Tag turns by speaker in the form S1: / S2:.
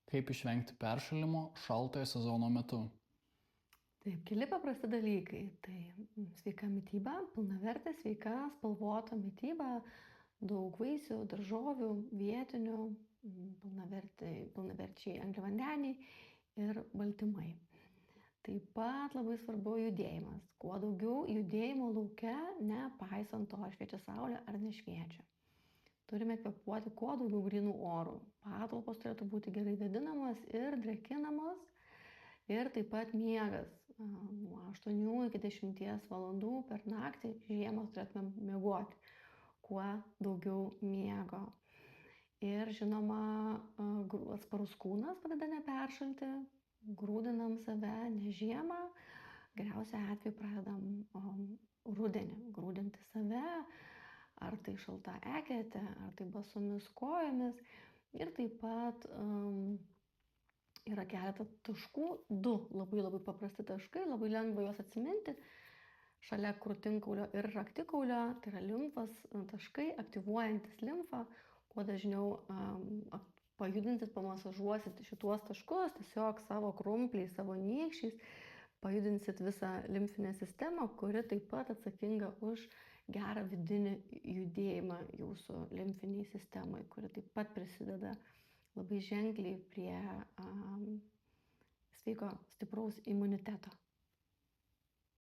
S1: Kaip išvengti peršalimo šaltojo sezono metu?
S2: Taip, keli paprasti dalykai. Tai sveika mytyba, pilnavertė, sveika, spalvota mytyba, daug vaisių, daržovių, vietinių, pilnaverčiai angliavandeniai ir baltymai. Taip pat labai svarbu judėjimas. Kuo daugiau judėjimo lauke, nepaisant to, ar šviečia saulė ar nešviečia. Turime kvėpuoti kuo daugiau grynų orų. Patalpos turėtų būti gerai vėdinamos ir drėkinamos. Ir taip pat miegas. Nuo 8 iki 10 valandų per naktį žiemą turėtume miegoti. Kuo daugiau miego. Ir žinoma, atsparus kūnas padeda neperšalti. Grūdinam save ne žiemą. Geriausia atveju pradedam rudenį grūdinti save. Ar tai šalta eketė, ar tai basomis kojomis. Ir taip pat yra keletą taškų, 2 labai paprasti taškai, labai lengva juos atsiminti. Šalia krūtinkaulio ir raktikaulio, tai yra limfos taškai, aktyvuojantis limfą. Kuo dažniau pajudinsit, pamasažuosit šituos taškus, tiesiog savo krumpliais, savo nykščiais, pajudinsit visą limfinę sistemą, kuri taip pat atsakinga už gerą vidinį judėjimą jūsų limfiniai sistemai, kuri taip pat prisideda labai ženkliai prie sveiko stipraus imuniteto.